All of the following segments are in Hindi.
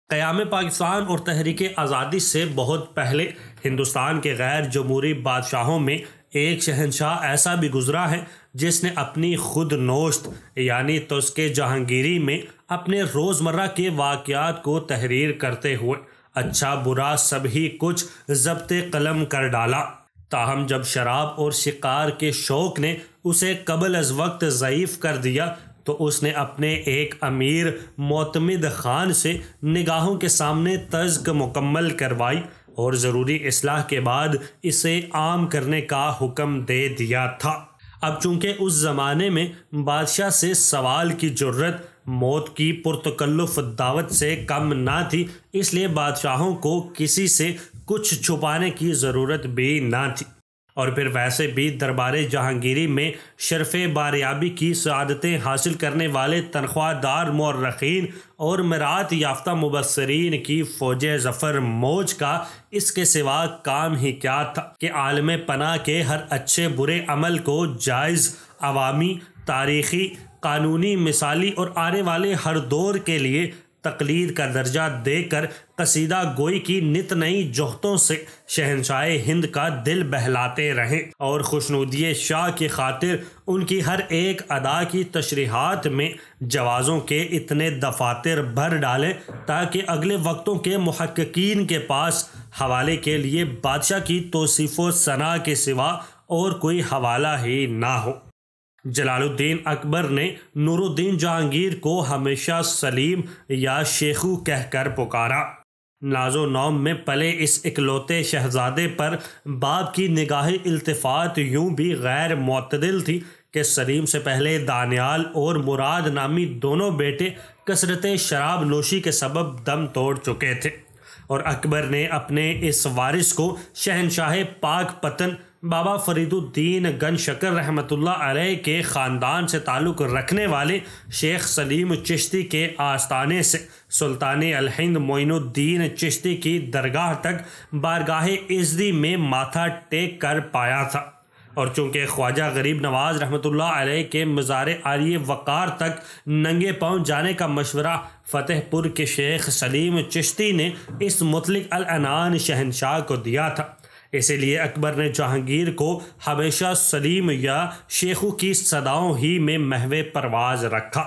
क़याम पाकिस्तान और तहरीक आज़ादी से बहुत पहले हिंदुस्तान के गैर जमहूरी बादशाहों में एक शहनशाह ऐसा भी गुजरा है जिसने अपनी खुद नोश्त यानी तस्के जहांगीरी में अपने रोज़मर्रा के वाक़यात को तहरीर करते हुए अच्छा बुरा सभी कुछ ज़ब्ते कलम कर डाला। ताहम जब शराब और शिकार के शौक़ ने उसे कबल अज़ वक्त ज़ईफ़ कर दिया तो उसने अपने एक अमीर मोतमिद खान से निगाहों के सामने तज़्क मुकम्मल करवाई और ज़रूरी इस्लाह के बाद इसे आम करने का हुक्म दे दिया था। अब चूंकि उस ज़माने में बादशाह से सवाल की जुर्रत मौत की पुरतकल्लुफ़ दावत से कम ना थी, इसलिए बादशाहों को किसी से कुछ छुपाने की ज़रूरत भी ना थी। और फिर वैसे भी दरबार जहांगीरी में शरफ़े बारियाबी की सआदतें हासिल करने वाले तनख्वाहदार मौर्रखीन और मरात याफ्ता मुबस्सरीन की फ़ौज ज़फ़र मौज का इसके सिवा काम ही क्या था कि आलम पनाह के हर अच्छे बुरे अमल को जायज़, अवामी, तारीख़ी, कानूनी, मिसाली और आने वाले हर दौर के लिए तकलीद का दर्जा देकर कसीदा गोई की नित नई जोहतों से शहनशाह हिंद का दिल बहलाते रहें और खुशनुदी शाह की खातिर उनकी हर एक अदा की तशरीहात में जवाज़ों के इतने दफातर भर डालें ताकि अगले वक्तों के मुहक्किकीन के पास हवाले के लिए बादशाह की तौसीफ़ व सना के सिवा और कोई हवाला ही ना हो। जलालुद्दीन अकबर ने नूरुद्दीन जहांगीर को हमेशा सलीम या शेखू कहकर पुकारा। नाजो नौम में पले इस इकलौते शहजादे पर बाप की निगाह इल्तिफात यूं भी गैर मुअत्तदिल थी कि सलीम से पहले दानियाल और मुराद नामी दोनों बेटे कसरत शराब नोशी के सबब दम तोड़ चुके थे और अकबर ने अपने इस वारिस को शहनशाह पाक पतन बाबा फरीदुद्दीन गन शकर रहमतुल्लाह अलैह के ख़ानदान से ताल्लुक़ रखने वाले शेख सलीम चिश्ती के आस्ताने से सुल्तान अल हिंद मोइनुद्दीन चिश्ती की दरगाह तक बारगाह इज़्ज़ी में माथा टेक कर पाया था। और चूँकि ख्वाजा गरीब नवाज रहमतुल्लाह अलैह के मज़ार आलिए वक़ार तक नंगे पाँव जाने का मशवरा फ़तेहपुर के शेख सलीम चिश्ती ने इस मुतलिक अल अनान शहनशाह को दिया था। इसीलिए अकबर ने जहांगीर को हमेशा सलीम या शेखू की सदाओं ही में महवे परवाज रखा।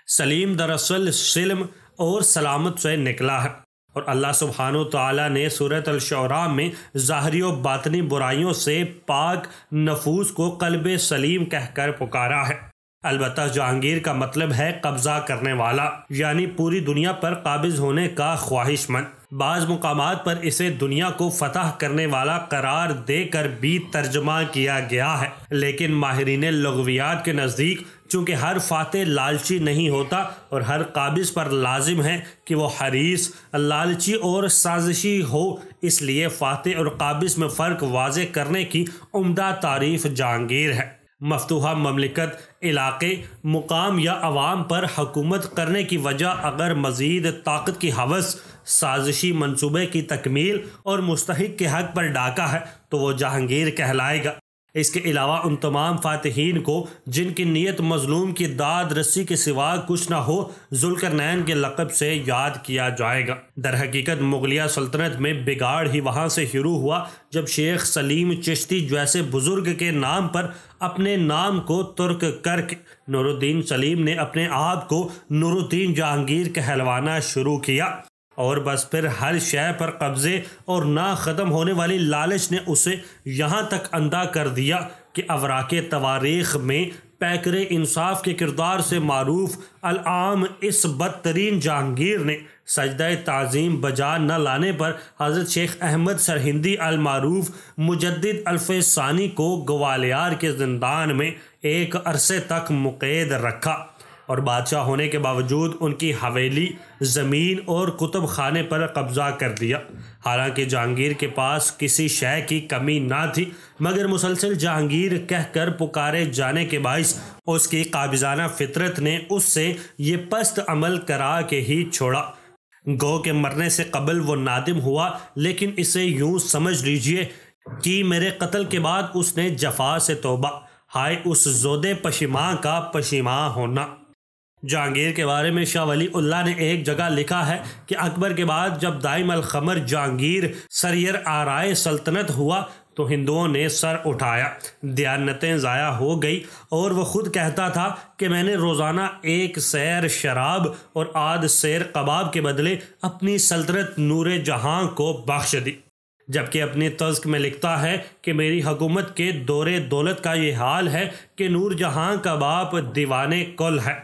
सलीम दरअसल सिल्म और सलामत से निकला है और अल्लाह सुब्हानो तआला ने सूरत अल-शुअरा में ज़ाहरी व बातनी बुराइयों से पाक नफूस को क़ल्ब सलीम कहकर पुकारा है। अलबत्ता जहांगीर का मतलब है कब्ज़ा करने वाला, यानी पूरी दुनिया पर काबिज़ होने का ख्वाहिशमंद। बाज़ मुकामात पर इसे दुनिया को फतह करने वाला करार देकर भी तर्जमा किया गया है, लेकिन माहिरीन लुग़वियात के नज़दीक चूँकि हर फ़ातह लालची नहीं होता और हर काबिज़ पर लाजिम है कि वो हरीस, लालची और साजिशी हो, इसलिए फ़ातह और काबिज़ में फ़र्क वाज़े करने की उम्दा तारीफ़ जहांगीर है। मफ्तूहा ममलिकत, इलाके, मुकाम या अवाम पर हुकूमत करने की वजह अगर मज़ीद ताकत की हवस, साजिशी मंसूबे की तकमील और मुस्तहिक के हक़ पर डाका है तो वो जहांगीर कहलाएगा। इसके अलावा उन तमाम फ़ातिहीन को जिनकी नीयत मज़लूम की दाद रस्सी के सिवा कुछ ना हो, ज़ुल्करनैन के लक़ब से याद किया जाएगा। दर हकीकत मुग़लिया सल्तनत में बिगाड़ ही वहाँ से शुरू हुआ जब शेख सलीम चिश्ती जैसे बुज़ुर्ग के नाम पर अपने नाम को तुर्क करके नूरुद्दीन सलीम ने अपने आप को नूरुद्दीन जहांगीर कहलवाना शुरू किया और बस फिर हर शय पर कब्ज़े और ना ख़त्म होने वाली लालच ने उसे यहाँ तक अंधा कर दिया कि अवराके तवारीख़ में पैकरे इंसाफ के किरदार से मारूफ अल-आम इस बदतरीन जहांगीर ने सजदा ताज़ीम बजा न लाने पर हज़रत शेख अहमद सरहिंदी अल-मारूफ मुजद्दिद अल्फ़सानी को ग्वालियर के ज़िंदान में एक अरसे तक मुक़ैद रखा और बादशाह होने के बावजूद उनकी हवेली, ज़मीन और कुतुब खाने पर कब्ज़ा कर दिया। हालांकि जहांगीर के पास किसी शय की कमी ना थी, मगर मुसलसल जहांगीर कहकर पुकारे जाने के बाइस उसकी काबिज़ाना फितरत ने उससे ये पस्त अमल करा के ही छोड़ा। गो के मरने से कबल वो नादिम हुआ, लेकिन इसे यूं समझ लीजिए कि मेरे कत्ल के बाद उसने जफा से तौबा, हाय उस ज़ोदे पशिमा का पशिमा होना। जहांगीर के बारे में शाह वली उल्लाह ने एक जगह लिखा है कि अकबर के बाद जब दाइम अल खमर जहांगीर सरियर आराए सल्तनत हुआ तो हिंदुओं ने सर उठाया, दयानतें ज़ाया हो गई और वह खुद कहता था कि मैंने रोज़ाना एक सैर शराब और आध सैर कबाब के बदले अपनी सल्तनत नूर जहां को बख्श दी। जबकि अपनी तज़्क में लिखता है कि मेरी हुकूमत के दौरे दौलत का ये हाल है कि नूर जहां का बाप दीवाने कुल है,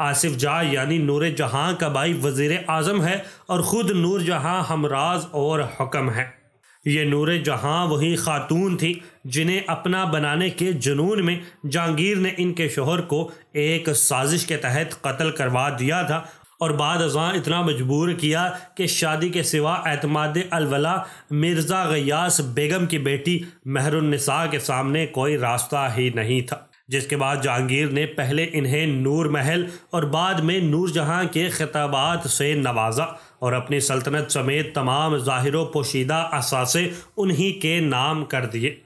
आसिफ जा यानी नूर जहां का भाई वज़ीर आज़म है और ख़ुद नूर जहां हमराज और हुक्म है। ये नूर जहां वही खातून थी जिन्हें अपना बनाने के जुनून में जहांगीर ने इनके शोहर को एक साजिश के तहत कत्ल करवा दिया था और बाद अज़ां इतना मजबूर किया कि शादी के सिवा एतमाद अलवला मिर्ज़ा गयास बेगम की बेटी महरुन्निसा के सामने कोई रास्ता ही नहीं था। जिसके बाद जहांगीर ने पहले इन्हें नूर महल और बाद में नूर जहां के खिताबात से नवाजा और अपनी सल्तनत समेत तमाम ज़ाहिर पोशीदा असासे उन्हीं के नाम कर दिए।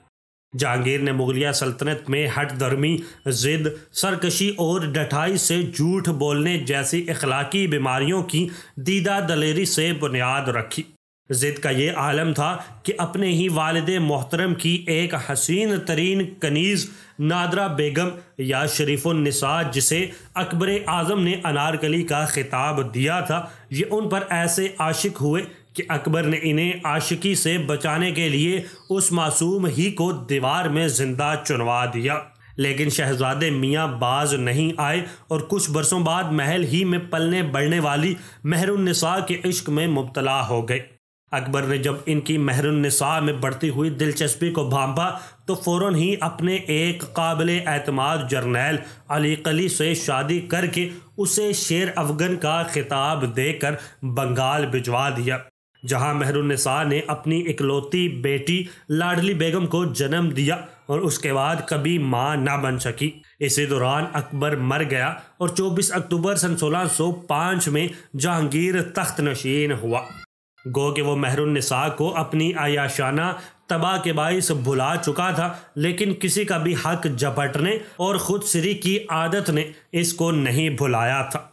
जहांगीर ने मुगलिया सल्तनत में हट दर्मी, ज़िद, सरकशी और डठाई से झूठ बोलने जैसी अखलाकी बीमारियों की दीदा दलेरी से बुनियाद रखी। ज़िद का ये आलम था कि अपने ही वालिद मोहतरम की एक हसीन तरीन कनीज़ नादरा बेगम या शरीफुन्निसा जिसे अकबर आज़म ने अनारकली का खिताब दिया था, ये उन पर ऐसे आशिक हुए कि अकबर ने इन्हें आशिकी से बचाने के लिए उस मासूम ही को दीवार में ज़िंदा चुनवा दिया। लेकिन शहजादे मियाँ बाज नहीं आए और कुछ बरसों बाद महल ही में पलने बढ़ने वाली महरुन्निसा के इश्क में मुब्तला हो गए। अकबर ने जब इनकी महरुन्निसा में बढ़ती हुई दिलचस्पी को भांपा तो फ़ौरन ही अपने एक काबिल एतमाद जर्नैल अली कली से शादी करके उसे शेर अफगन का खिताब देकर बंगाल भिजवा दिया, जहां महरुन्निसा ने अपनी इकलौती बेटी लाडली बेगम को जन्म दिया और उसके बाद कभी मां न बन सकी। इसी दौरान अकबर मर गया और 24 अक्टूबर सन 1605 में जहांगीर तख्त नशीन हुआ। गो कि वो महरुन्निसा को अपनी आयाशाना तबाह के बाइस भुला चुका था, लेकिन किसी का भी हक झपटने और खुद सिरी की आदत ने इसको नहीं भुलाया था।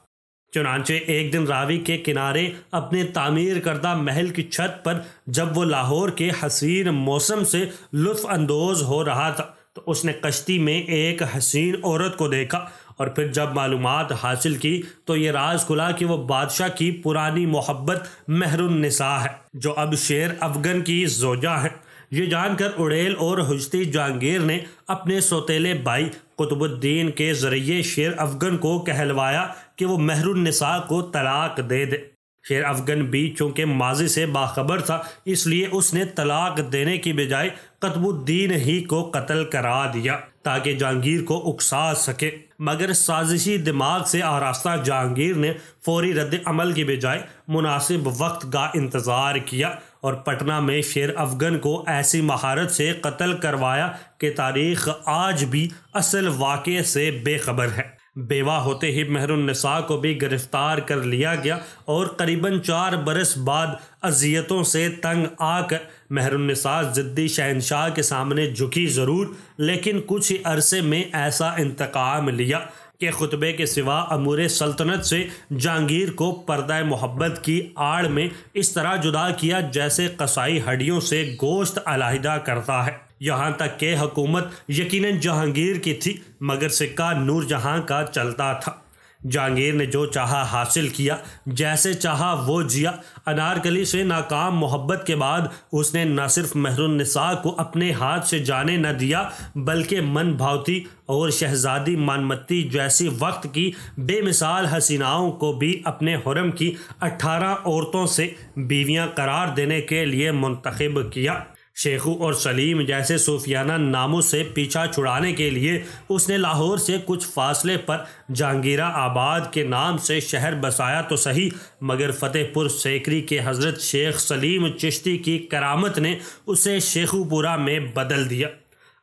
चुनांचे एक दिन रावी के किनारे अपने तामीर करदा महल की छत पर जब वो लाहौर के हसीन मौसम से लुत्फ़ अंदोज़ हो रहा था तो उसने कश्ती में एक हसीन औरत को देखा और फिर जब मालूमात हासिल की तो ये राज खुला कि वो बादशाह की पुरानी मोहब्बत महरुन्निसा है जो अब शेर अफगन की जोजा है। ये जानकर उड़ेल और हुजती जहांगीर ने अपने सौतेले भाई कुतुबुद्दीन के ज़रिए शेर अफगन को कहलवाया कि वो महरुन्निसा को तलाक दे दे। शेर अफगन भी चूँकि माजी से बाखबर था इसलिए उसने तलाक देने की बजाय कुतुबुद्दीन ही को कत्ल करा दिया ताकि जहांगीर को उकसा सके। मगर साजिशी दिमाग से आरास्ता जहांगीर ने फौरी रद्द अमल की बजाय मुनासिब वक्त का इंतज़ार किया और पटना में शेर अफगन को ऐसी महारत से कत्ल करवाया कि तारीख़ आज भी असल वाक़े से बेखबर है। बेवा होते ही महरुन्निसा को भी गिरफ्तार कर लिया गया और करीबन 4 बरस बाद अजियतों से तंग आकर महरुन्निसा ज़िद्दी शहनशाह के सामने झुकी ज़रूर, लेकिन कुछ ही अरसे में ऐसा इंतकाम लिया कि खुतबे के सिवा अमूर सल्तनत से जहांगीर को पर्दा मोहब्बत की आड़ में इस तरह जुदा किया जैसे कसाई हड्डियों से गोश्त अलहदा करता है। यहाँ तक कि हुकूमत यकीनन जहांगीर की थी मगर सिक्का नूर जहां का चलता था। जहांगीर ने जो चाहा हासिल किया, जैसे चाहा वो जिया। अनारकली से नाकाम मोहब्बत के बाद उसने न सिर्फ महरुन्निसा को अपने हाथ से जाने न दिया बल्कि मन भावती और शहजादी मानमत्ती जैसी वक्त की बेमिसाल हसीनाओं को भी अपने हुरम की 18 औरतों से बीवियां करार देने के लिए मुंतखब किया। शेखू और सलीम जैसे सूफियाना नामों से पीछा छुड़ाने के लिए उसने लाहौर से कुछ फासले पर जहांगीरा आबाद के नाम से शहर बसाया तो सही, मगर फतेहपुर सेकरी के हज़रत शेख सलीम चिश्ती की करामत ने उसे शेखूपुरा में बदल दिया।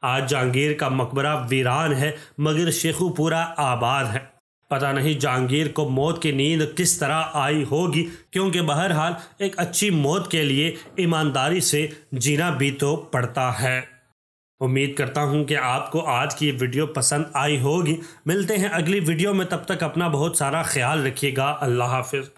आज जहांगीर का मकबरा वीरान है मगर शेखूपुरा आबाद है। पता नहीं जहांगीर को मौत की नींद किस तरह आई होगी, क्योंकि बहरहाल एक अच्छी मौत के लिए ईमानदारी से जीना भी तो पड़ता है। उम्मीद करता हूँ कि आपको आज की वीडियो पसंद आई होगी। मिलते हैं अगली वीडियो में, तब तक अपना बहुत सारा ख्याल रखिएगा। अल्लाह हाफिज़।